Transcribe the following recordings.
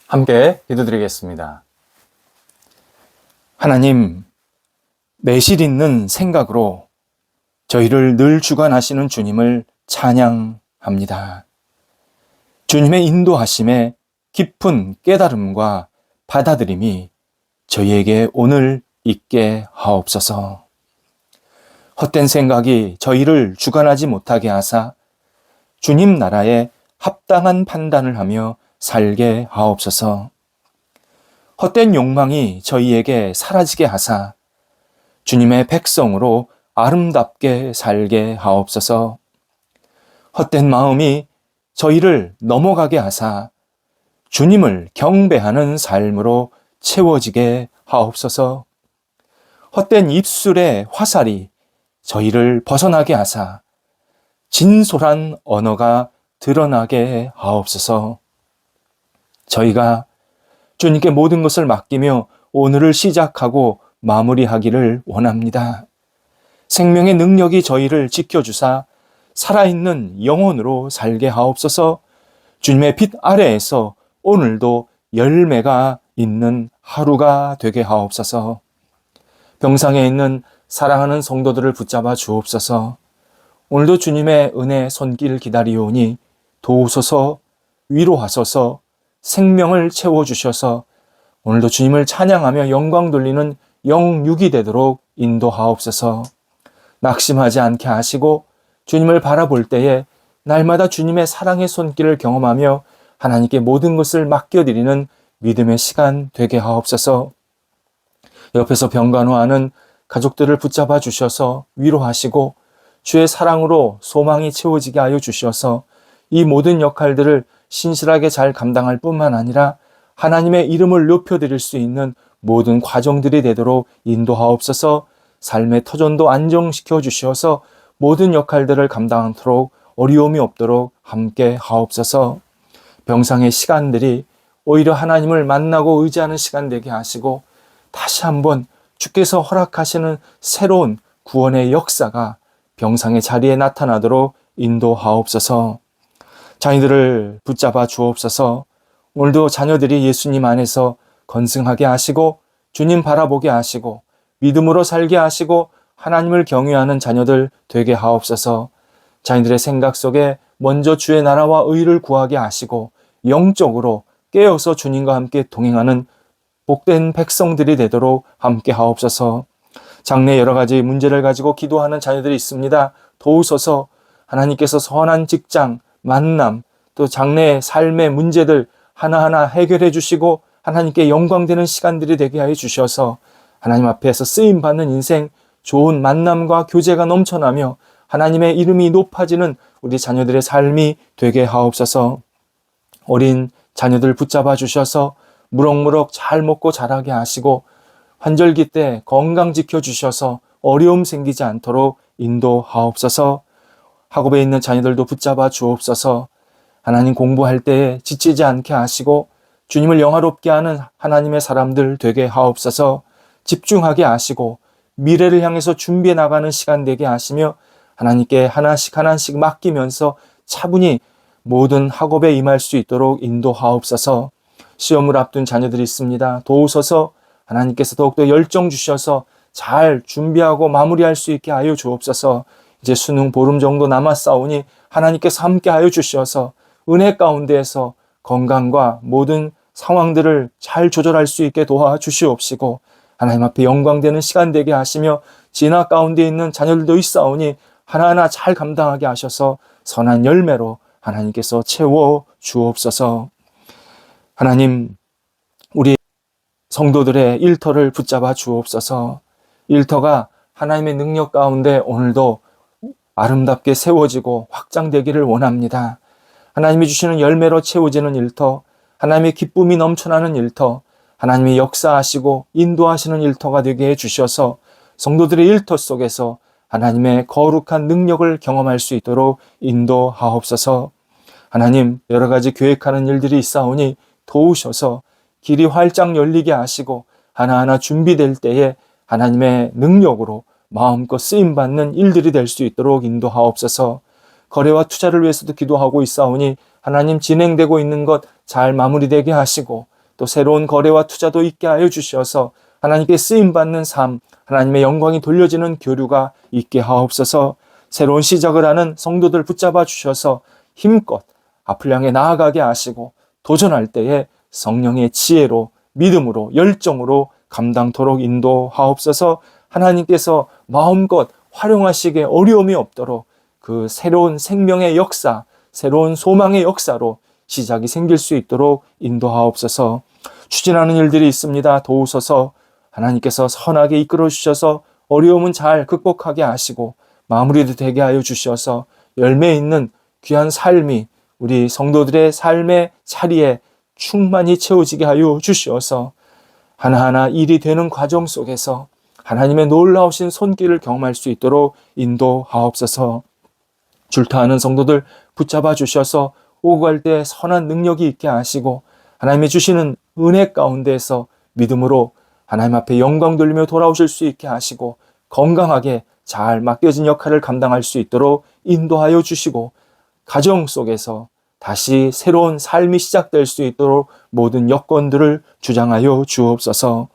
함께 기도드리겠습니다. 하나님, 매실 있는 생각으로 저희를 늘 주관하시는 주님을 찬양합니다. 주님의 인도하심에 깊은 깨달음과 받아들임이 저희에게 오늘 있게 하옵소서. 헛된 생각이 저희를 주관하지 못하게 하사 주님 나라에 합당한 판단을 하며 살게 하옵소서. 헛된 욕망이 저희에게 사라지게 하사 주님의 백성으로 아름답게 살게 하옵소서. 헛된 마음이 저희를 넘어가게 하사 주님을 경배하는 삶으로 채워지게 하옵소서. 헛된 입술의 화살이 저희를 벗어나게 하사 진솔한 언어가 드러나게 하옵소서. 저희가 주님께 모든 것을 맡기며 오늘을 시작하고 마무리하기를 원합니다. 생명의 능력이 저희를 지켜주사 살아있는 영혼으로 살게 하옵소서. 주님의 빛 아래에서 오늘도 열매가 있는 하루가 되게 하옵소서. 병상에 있는 사랑하는 성도들을 붙잡아 주옵소서. 오늘도 주님의 은혜 손길 기다리오니 도우소서, 위로하소서, 생명을 채워주셔서 오늘도 주님을 찬양하며 영광 돌리는 영육이 되도록 인도하옵소서. 낙심하지 않게 하시고 주님을 바라볼 때에 날마다 주님의 사랑의 손길을 경험하며 하나님께 모든 것을 맡겨드리는 믿음의 시간 되게 하옵소서. 옆에서 병간호하는 가족들을 붙잡아 주셔서 위로하시고 주의 사랑으로 소망이 채워지게 하여 주셔서 이 모든 역할들을 신실하게 잘 감당할 뿐만 아니라 하나님의 이름을 높여드릴 수 있는 모든 과정들이 되도록 인도하옵소서. 삶의 터전도 안정시켜 주셔서 모든 역할들을 감당하도록 어려움이 없도록 함께 하옵소서. 병상의 시간들이 오히려 하나님을 만나고 의지하는 시간 되게 하시고 다시 한번 주께서 허락하시는 새로운 구원의 역사가 병상의 자리에 나타나도록 인도하옵소서. 자녀들을 붙잡아 주옵소서. 오늘도 자녀들이 예수님 안에서 건승하게 하시고 주님 바라보게 하시고 믿음으로 살게 하시고 하나님을 경외하는 자녀들 되게 하옵소서. 자녀들의 생각 속에 먼저 주의 나라와 의를 구하게 하시고 영적으로 깨어서 주님과 함께 동행하는 복된 백성들이 되도록 함께 하옵소서. 장래 여러 가지 문제를 가지고 기도하는 자녀들이 있습니다. 도우소서. 하나님께서 선한 직장, 만남, 또 장래의 삶의 문제들 하나하나 해결해 주시고 하나님께 영광되는 시간들이 되게 하여 주셔서 하나님 앞에서 쓰임받는 인생, 좋은 만남과 교제가 넘쳐나며 하나님의 이름이 높아지는 우리 자녀들의 삶이 되게 하옵소서. 어린 자녀들 붙잡아 주셔서 무럭무럭 잘 먹고 자라게 하시고 환절기 때 건강 지켜주셔서 어려움 생기지 않도록 인도하옵소서. 학업에 있는 자녀들도 붙잡아 주옵소서. 하나님 공부할 때에 지치지 않게 하시고 주님을 영화롭게 하는 하나님의 사람들 되게 하옵소서. 집중하게 하시고 미래를 향해서 준비해 나가는 시간 되게 하시며 하나님께 하나씩 하나씩 맡기면서 차분히 모든 학업에 임할 수 있도록 인도하옵소서. 시험을 앞둔 자녀들이 있습니다. 도우소서. 하나님께서 더욱더 열정 주셔서 잘 준비하고 마무리할 수 있게 하여 주옵소서. 이제 수능 보름 정도 남았사오니 하나님께서 함께 하여 주셔서 은혜 가운데에서 건강과 모든 상황들을 잘 조절할 수 있게 도와주시옵시고 하나님 앞에 영광되는 시간 되게 하시며 진화 가운데 있는 자녀들도 있사오니 하나하나 잘 감당하게 하셔서 선한 열매로 하나님께서 채워 주옵소서. 하나님, 우리 성도들의 일터를 붙잡아 주옵소서. 일터가 하나님의 능력 가운데 오늘도 아름답게 세워지고 확장되기를 원합니다. 하나님이 주시는 열매로 채워지는 일터, 하나님의 기쁨이 넘쳐나는 일터, 하나님이 역사하시고 인도하시는 일터가 되게 해주셔서 성도들의 일터 속에서 하나님의 거룩한 능력을 경험할 수 있도록 인도하옵소서. 하나님, 여러 가지 계획하는 일들이 있사오니 도우셔서 길이 활짝 열리게 하시고 하나하나 준비될 때에 하나님의 능력으로 마음껏 쓰임받는 일들이 될 수 있도록 인도하옵소서. 거래와 투자를 위해서도 기도하고 있사오니 하나님 진행되고 있는 것 잘 마무리되게 하시고 또 새로운 거래와 투자도 있게 하여 주셔서 하나님께 쓰임받는 삶, 하나님의 영광이 돌려지는 교류가 있게 하옵소서. 새로운 시작을 하는 성도들 붙잡아 주셔서 힘껏 앞을 향해 나아가게 하시고 도전할 때에 성령의 지혜로 믿음으로 열정으로 감당토록 인도하옵소서. 하나님께서 마음껏 활용하시기에 어려움이 없도록 그 새로운 생명의 역사, 새로운 소망의 역사로 시작이 생길 수 있도록 인도하옵소서. 추진하는 일들이 있습니다. 도우소서. 하나님께서 선하게 이끌어 주셔서 어려움은 잘 극복하게 하시고 마무리도 되게 하여 주셔서 열매 있는 귀한 삶이 우리 성도들의 삶의 자리에 충만히 채워지게 하여 주시어서 하나하나 일이 되는 과정 속에서 하나님의 놀라우신 손길을 경험할 수 있도록 인도하옵소서. 줄타하는 성도들 붙잡아 주셔서 오고 갈 때 선한 능력이 있게 하시고 하나님의 주시는 은혜 가운데에서 믿음으로 하나님 앞에 영광 돌리며 돌아오실 수 있게 하시고 건강하게 잘 맡겨진 역할을 감당할 수 있도록 인도하여 주시고 가정 속에서 다시 새로운 삶이 시작될 수 있도록 모든 여건들을 주장하여 주옵소서.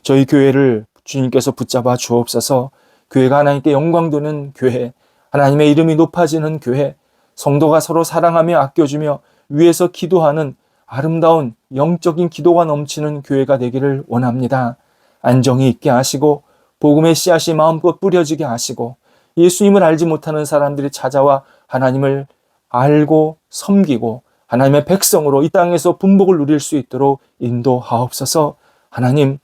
저희 교회를 주님께서 붙잡아 주옵소서. 교회가 하나님께 영광 되는 교회, 하나님의 이름이 높아지는 교회, 성도가 서로 사랑하며 아껴주며 위에서 기도하는 아름다운 영적인 기도가 넘치는 교회가 되기를 원합니다. 안정이 있게 하시고 복음의 씨앗이 마음껏 뿌려지게 하시고 예수님을 알지 못하는 사람들이 찾아와 하나님을 알고 섬기고 하나님의 백성으로 이 땅에서 분복을 누릴 수 있도록 인도하옵소서. 하나님,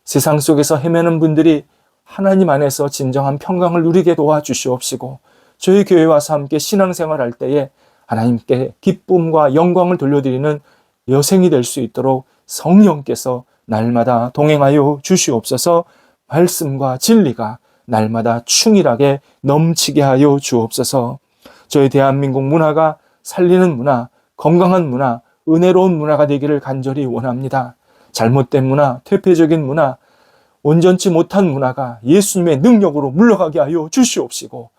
세상 속에서 헤매는 분들이 하나님 안에서 진정한 평강을 누리게 도와주시옵시고 저희 교회 와서 함께 신앙생활 할 때에 하나님께 기쁨과 영광을 돌려드리는 여생이 될 수 있도록 성령께서 날마다 동행하여 주시옵소서. 말씀과 진리가 날마다 충실하게 넘치게 하여 주옵소서. 저희 대한민국 문화가 살리는 문화, 건강한 문화, 은혜로운 문화가 되기를 간절히 원합니다. 잘못된 문화, 퇴폐적인 문화, 온전치 못한 문화가 예수님의 능력으로 물러가게 하여 주시옵시고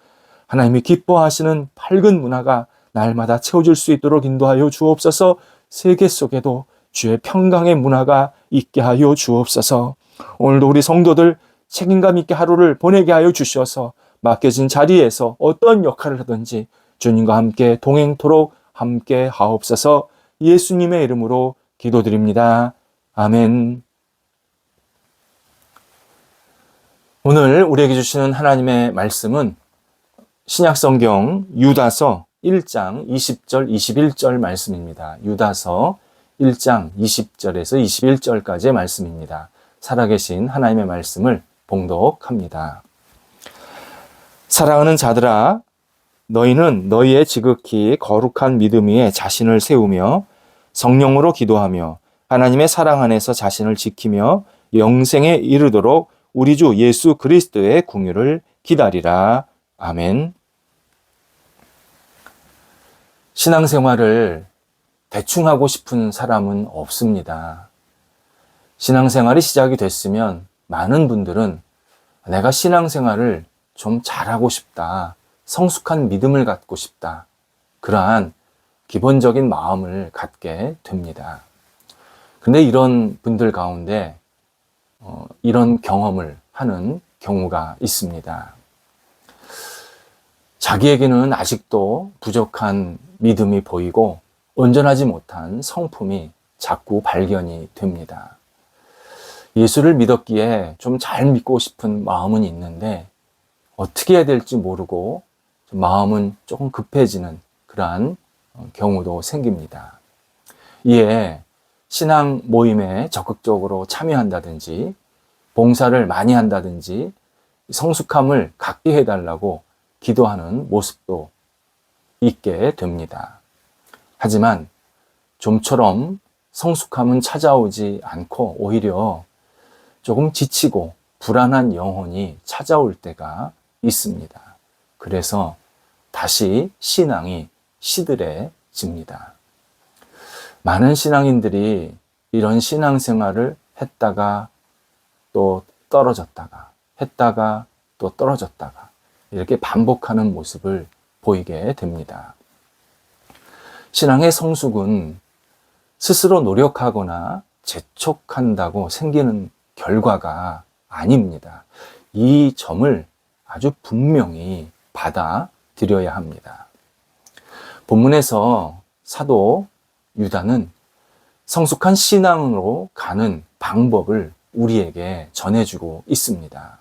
하나님이 기뻐하시는 밝은 문화가 날마다 채워질 수 있도록 인도하여 주옵소서. 세계 속에도 주의 평강의 문화가 있게 하여 주옵소서. 오늘도 우리 성도들 책임감 있게 하루를 보내게 하여 주셔서 맡겨진 자리에서 어떤 역할을 하든지 주님과 함께 동행토록 함께 하옵소서. 예수님의 이름으로 기도드립니다. 아멘. 오늘 우리에게 주시는 하나님의 말씀은 신약성경 유다서 1장 20절 21절 말씀입니다. 유다서 1장 20절에서 21절까지의 말씀입니다. 살아계신 하나님의 말씀을 봉독합니다. 사랑하는 자들아, 너희는 너희의 지극히 거룩한 믿음 위에 자신을 세우며 성령으로 기도하며 하나님의 사랑 안에서 자신을 지키며 영생에 이르도록 우리 주 예수 그리스도의 궁유를 기다리라. 아멘. 신앙생활을 대충 하고 싶은 사람은 없습니다. 신앙생활이 시작이 됐으면 많은 분들은 내가 신앙생활을 좀 잘하고 싶다, 성숙한 믿음을 갖고 싶다, 그러한 기본적인 마음을 갖게 됩니다. 근데 이런 분들 가운데 이런 경험을 하는 경우가 있습니다. 자기에게는 아직도 부족한 믿음이 보이고 온전하지 못한 성품이 자꾸 발견이 됩니다. 예수를 믿었기에 좀 잘 믿고 싶은 마음은 있는데 어떻게 해야 될지 모르고 마음은 조금 급해지는 그러한 경우도 생깁니다. 이에 신앙 모임에 적극적으로 참여한다든지 봉사를 많이 한다든지 성숙함을 갖게 해달라고 기도하는 모습도 있게 됩니다. 하지만 좀처럼 성숙함은 찾아오지 않고 오히려 조금 지치고 불안한 영혼이 찾아올 때가 있습니다. 그래서 다시 신앙이 시들해집니다. 많은 신앙인들이 이런 신앙생활을 했다가 또 떨어졌다가 했다가 또 떨어졌다가 이렇게 반복하는 모습을 보이게 됩니다. 신앙의 성숙은 스스로 노력하거나 재촉한다고 생기는 결과가 아닙니다. 이 점을 아주 분명히 받아들여야 합니다. 본문에서 사도 유다는 성숙한 신앙으로 가는 방법을 우리에게 전해주고 있습니다.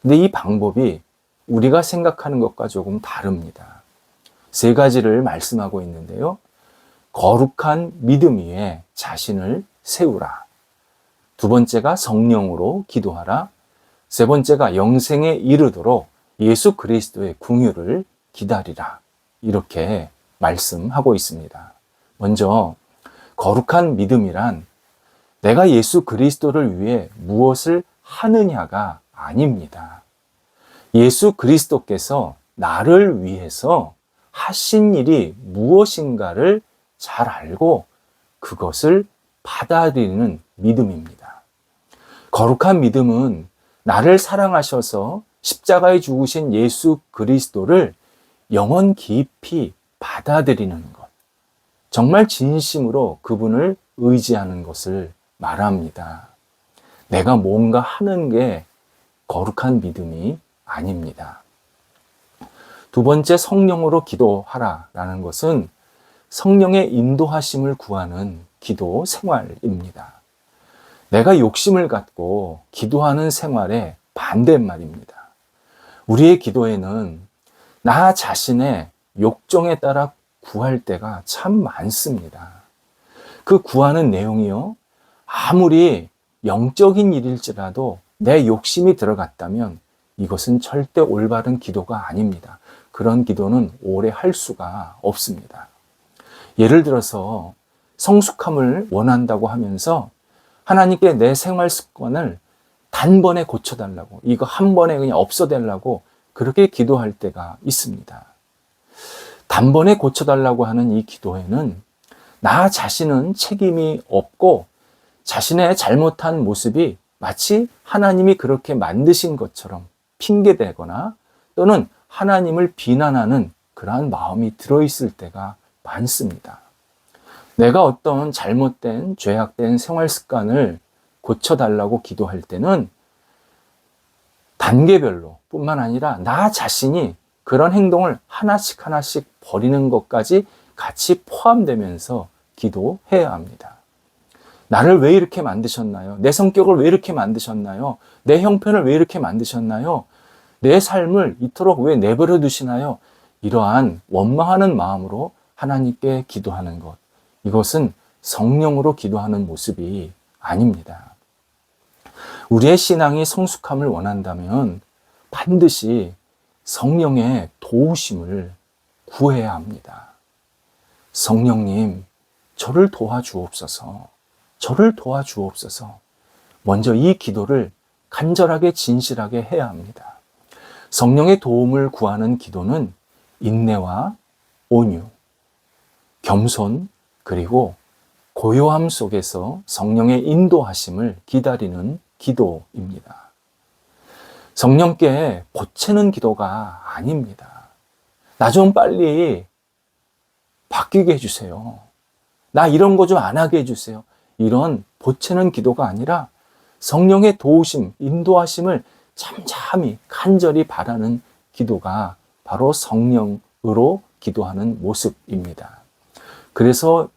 근데 이 방법이 우리가 생각하는 것과 조금 다릅니다. 세 가지를 말씀하고 있는데요. 거룩한 믿음 위에 자신을 세우라. 두 번째가 성령으로 기도하라. 세 번째가 영생에 이르도록 예수 그리스도의 긍휼을 기다리라. 이렇게 말씀하고 있습니다. 먼저 거룩한 믿음이란 내가 예수 그리스도를 위해 무엇을 하느냐가 아닙니다. 예수 그리스도께서 나를 위해서 하신 일이 무엇인가를 잘 알고 그것을 받아들이는 믿음입니다. 거룩한 믿음은 나를 사랑하셔서 십자가에 죽으신 예수 그리스도를 영혼 깊이 받아들이는 것. 정말 진심으로 그분을 의지하는 것을 말합니다. 내가 뭔가 하는 게 거룩한 믿음이 아닙니다. 두 번째, 성령으로 기도하라라는 것은 성령의 인도하심을 구하는 기도 생활입니다. 내가 욕심을 갖고 기도하는 생활의 반대말입니다. 우리의 기도에는 나 자신의 욕정에 따라 구할 때가 참 많습니다. 그 구하는 내용이요, 아무리 영적인 일일지라도 내 욕심이 들어갔다면 이것은 절대 올바른 기도가 아닙니다. 그런 기도는 오래 할 수가 없습니다. 예를 들어서 성숙함을 원한다고 하면서 하나님께 내 생활 습관을 단번에 고쳐달라고, 이거 한 번에 그냥 없어달라고 그렇게 기도할 때가 있습니다. 단번에 고쳐달라고 하는 이 기도에는 나 자신은 책임이 없고 자신의 잘못한 모습이 마치 하나님이 그렇게 만드신 것처럼 핑계대거나 또는 하나님을 비난하는 그러한 마음이 들어있을 때가 많습니다. 내가 어떤 잘못된 죄악된 생활 습관을 고쳐달라고 기도할 때는 단계별로 뿐만 아니라 나 자신이 그런 행동을 하나씩 하나씩 버리는 것까지 같이 포함되면서 기도해야 합니다. 나를 왜 이렇게 만드셨나요? 내 성격을 왜 이렇게 만드셨나요? 내 형편을 왜 이렇게 만드셨나요? 내 삶을 이토록 왜 내버려 두시나요? 이러한 원망하는 마음으로 하나님께 기도하는 것, 이것은 성령으로 기도하는 모습이 아닙니다. 우리의 신앙이 성숙함을 원한다면 반드시 성령의 도우심을 구해야 합니다. 성령님, 저를 도와주옵소서. 저를 도와주옵소서. 먼저 이 기도를 간절하게 진실하게 해야 합니다. 성령의 도움을 구하는 기도는 인내와 온유, 겸손, 그리고 고요함 속에서 성령의 인도하심을 기다리는 기도입니다. 성령께 보채는 기도가 아닙니다. 나 좀 빨리 바뀌게 해주세요. 나 이런 거 좀 안 하게 해주세요. 이런 보채는 기도가 아니라 성령의 도우심, 인도하심을 잠잠히 간절히 바라는 기도가 바로 성령으로 기도하는 모습입니다. 그래서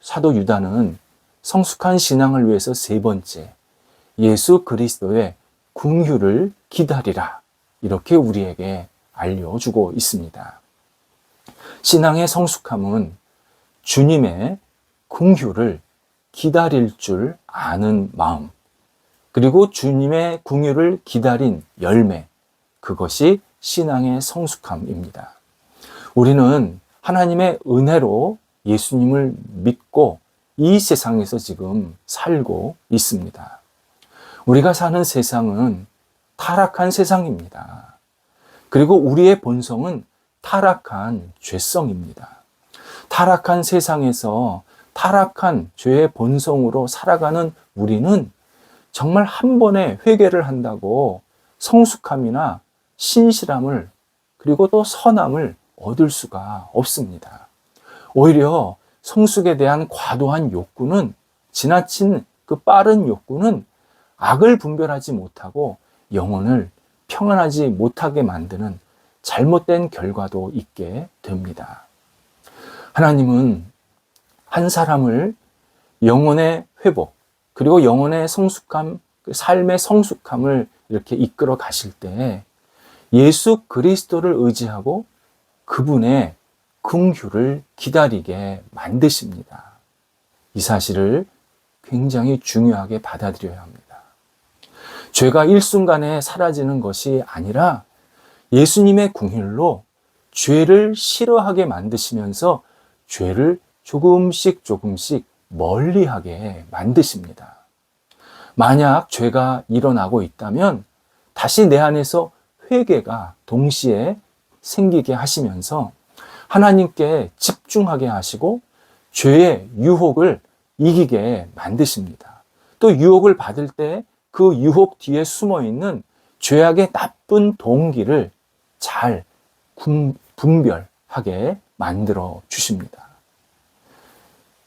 사도 유다는 성숙한 신앙을 위해서 세 번째, 예수 그리스도의 긍휼을 기다리라, 이렇게 우리에게 알려주고 있습니다. 신앙의 성숙함은 주님의 긍휼을 기다릴 줄 아는 마음, 그리고 주님의 긍휼을 기다린 열매, 그것이 신앙의 성숙함입니다. 우리는 하나님의 은혜로 예수님을 믿고 이 세상에서 지금 살고 있습니다. 우리가 사는 세상은 타락한 세상입니다. 그리고 우리의 본성은 타락한 죄성입니다. 타락한 세상에서 타락한 죄의 본성으로 살아가는 우리는 정말 한 번에 회개를 한다고 성숙함이나 신실함을 그리고 또 선함을 얻을 수가 없습니다. 오히려 성숙에 대한 과도한 욕구는 지나친 그 빠른 욕구는 악을 분별하지 못하고 영혼을 평안하지 못하게 만드는 잘못된 결과도 있게 됩니다. 하나님은 한 사람을 영혼의 회복, 그리고 영혼의 성숙함, 삶의 성숙함을 이렇게 이끌어 가실 때 예수 그리스도를 의지하고 그분의 긍휼을 기다리게 만드십니다. 이 사실을 굉장히 중요하게 받아들여야 합니다. 죄가 일순간에 사라지는 것이 아니라 예수님의 긍휼로 죄를 싫어하게 만드시면서 죄를 조금씩 멀리하게 만드십니다. 만약 죄가 일어나고 있다면 다시 내 안에서 회개가 동시에 생기게 하시면서 하나님께 집중하게 하시고 죄의 유혹을 이기게 만드십니다. 또 유혹을 받을 때 그 유혹 뒤에 숨어 있는 죄악의 나쁜 동기를 잘 분별하게 만들어 주십니다.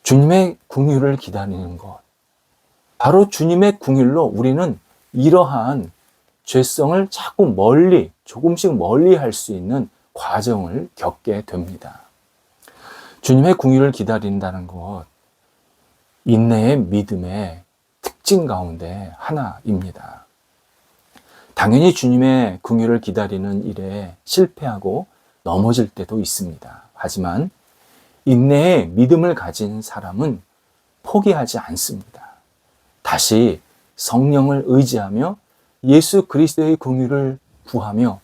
주님의 긍휼을 기다리는 것, 바로 주님의 긍휼로 우리는 이러한 죄성을 자꾸 조금씩 멀리 할 수 있는 과정을 겪게 됩니다. 주님의 긍휼을 기다린다는 것, 인내의 믿음의 특징 가운데 하나입니다. 당연히 주님의 긍휼을 기다리는 일에 실패하고 넘어질 때도 있습니다. 하지만 인내의 믿음을 가진 사람은 포기하지 않습니다. 다시 성령을 의지하며 예수 그리스도의 긍휼을 구하며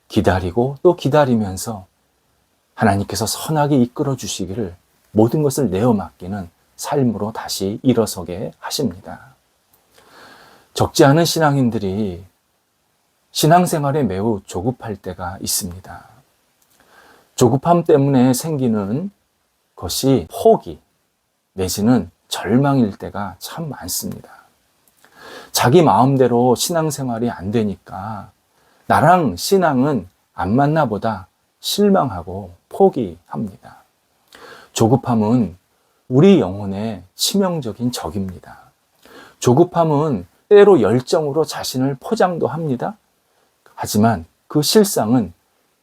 기다리고 또 기다리면서 하나님께서 선하게 이끌어 주시기를 모든 것을 내어 맡기는 삶으로 다시 일어서게 하십니다. 적지 않은 신앙인들이 신앙생활에 매우 조급할 때가 있습니다. 조급함 때문에 생기는 것이 포기 내지는 절망일 때가 참 많습니다. 자기 마음대로 신앙생활이 안 되니까 나랑 신앙은 안 맞나 보다 실망하고 포기합니다. 조급함은 우리 영혼의 치명적인 적입니다. 조급함은 때로 열정으로 자신을 포장도 합니다. 하지만 그 실상은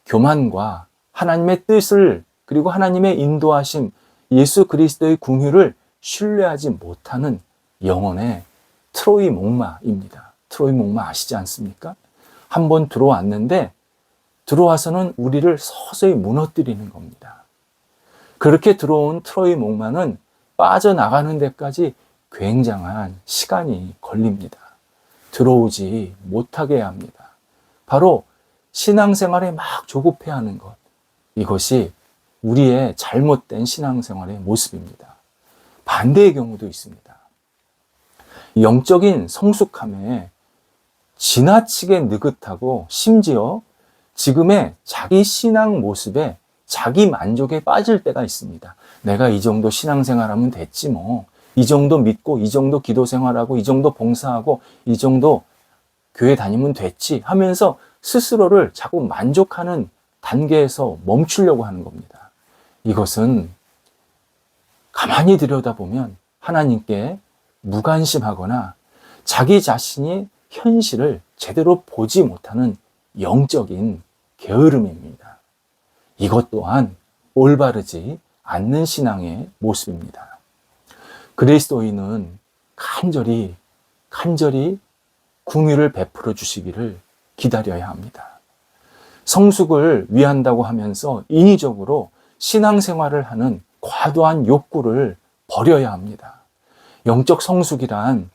교만과 하나님의 뜻을 그리고 하나님의 인도하심, 예수 그리스도의 긍휼을 신뢰하지 못하는 영혼의 트로이 목마입니다. 트로이 목마 아시지 않습니까? 한번 들어왔는데 들어와서는 우리를 서서히 무너뜨리는 겁니다. 그렇게 들어온 트로이 목마는 빠져나가는 데까지 굉장한 시간이 걸립니다. 들어오지 못하게 합니다. 바로 신앙생활에 막 조급해하는 것, 이것이 우리의 잘못된 신앙생활의 모습입니다. 반대의 경우도 있습니다. 영적인 성숙함에 지나치게 느긋하고 심지어 지금의 자기 신앙 모습에 자기 만족에 빠질 때가 있습니다. 내가 이 정도 신앙생활하면 됐지 뭐. 이 정도 믿고 이 정도 기도 생활하고 이 정도 봉사하고 이 정도 교회 다니면 됐지 하면서 스스로를 자꾸 만족하는 단계에서 멈추려고 하는 겁니다. 이것은 가만히 들여다보면 하나님께 무관심하거나 자기 자신이 현실을 제대로 보지 못하는 영적인 게으름입니다. 이것 또한 올바르지 않는 신앙의 모습입니다. 그리스도인은 간절히 긍휼을 베풀어 주시기를 기다려야 합니다. 성숙을 위한다고 하면서 인위적으로 신앙생활을 하는 과도한 욕구를 버려야 합니다. 영적 성숙이란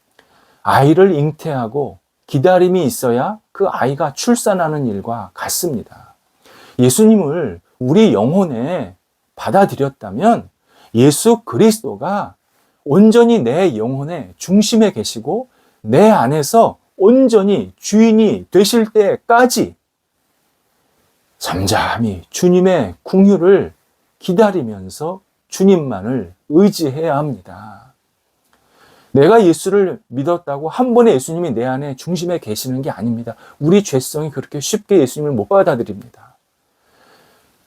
아이를 잉태하고 기다림이 있어야 그 아이가 출산하는 일과 같습니다. 예수님을 우리 영혼에 받아들였다면 예수 그리스도가 온전히 내 영혼의 중심에 계시고 내 안에서 온전히 주인이 되실 때까지 잠잠히 주님의 긍휼을 기다리면서 주님만을 의지해야 합니다. 내가 예수를 믿었다고 한 번에 예수님이 내 안에 중심에 계시는 게 아닙니다. 우리 죄성이 그렇게 쉽게 예수님을 못 받아들입니다.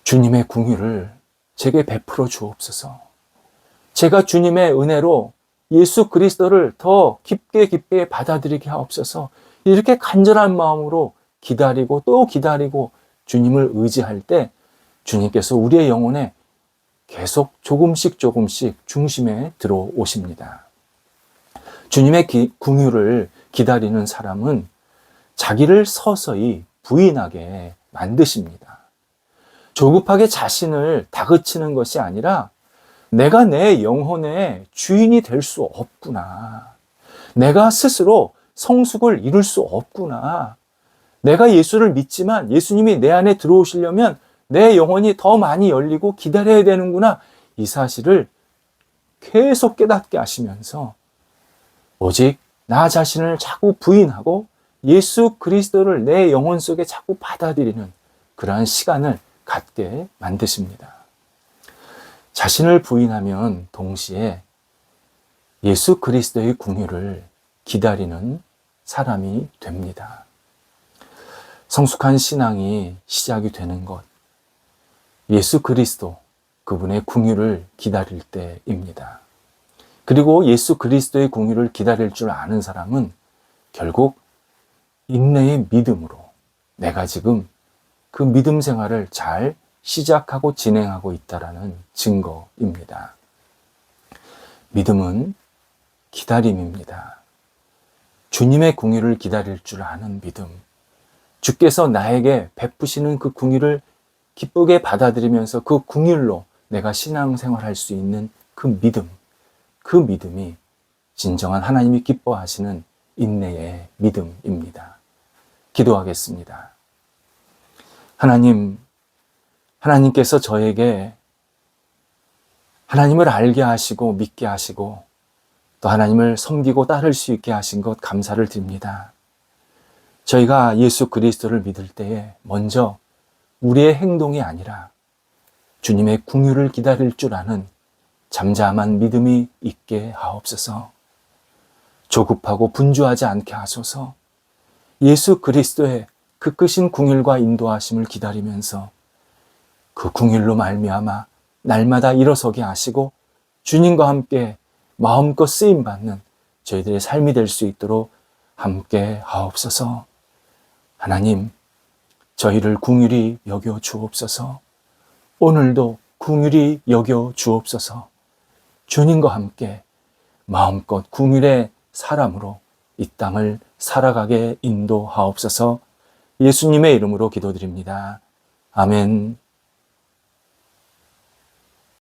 주님의 긍휼을 제게 베풀어 주옵소서. 제가 주님의 은혜로 예수 그리스도를 더 깊게 받아들이게 하옵소서. 이렇게 간절한 마음으로 기다리고 또 기다리고 주님을 의지할 때 주님께서 우리의 영혼에 계속 조금씩 중심에 들어오십니다. 주님의 긍휼을 기다리는 사람은 자기를 서서히 부인하게 만드십니다. 조급하게 자신을 다그치는 것이 아니라 내가 내 영혼의 주인이 될 수 없구나. 내가 스스로 성숙을 이룰 수 없구나. 내가 예수를 믿지만 예수님이 내 안에 들어오시려면 내 영혼이 더 많이 열리고 기다려야 되는구나. 이 사실을 계속 깨닫게 하시면서 오직 나 자신을 자꾸 부인하고 예수 그리스도를 내 영혼 속에 자꾸 받아들이는 그러한 시간을 갖게 만드십니다. 자신을 부인하면 동시에 예수 그리스도의 긍휼을 기다리는 사람이 됩니다. 성숙한 신앙이 시작이 되는 것, 예수 그리스도, 그분의 긍휼을 기다릴 때입니다. 그리고 예수 그리스도의 긍휼을 기다릴 줄 아는 사람은 결국 인내의 믿음으로 내가 지금 그 믿음 생활을 잘 시작하고 진행하고 있다라는 증거입니다. 믿음은 기다림입니다. 주님의 긍휼을 기다릴 줄 아는 믿음. 주께서 나에게 베푸시는 그 긍휼을 기쁘게 받아들이면서 그 긍휼로 내가 신앙생활할 수 있는 그 믿음. 그 믿음이 진정한 하나님이 기뻐하시는 인내의 믿음입니다. 기도하겠습니다. 하나님께서 저에게 하나님을 알게 하시고 믿게 하시고 또 하나님을 섬기고 따를 수 있게 하신 것 감사를 드립니다. 저희가 예수 그리스도를 믿을 때에 먼저 우리의 행동이 아니라 주님의 긍휼을 기다릴 줄 아는 잠잠한 믿음이 있게 하옵소서. 조급하고 분주하지 않게 하소서. 예수 그리스도의 그 크신 긍휼과 인도하심을 기다리면서 그 긍휼로 말미암아 날마다 일어서게 하시고 주님과 함께 마음껏 쓰임받는 저희들의 삶이 될 수 있도록 함께 하옵소서. 하나님, 저희를 긍휼히 여겨 주옵소서. 오늘도 긍휼히 여겨 주옵소서. 주님과 함께 마음껏 긍휼의 사람으로 이 땅을 살아가게 인도하옵소서. 예수님의 이름으로 기도드립니다. 아멘.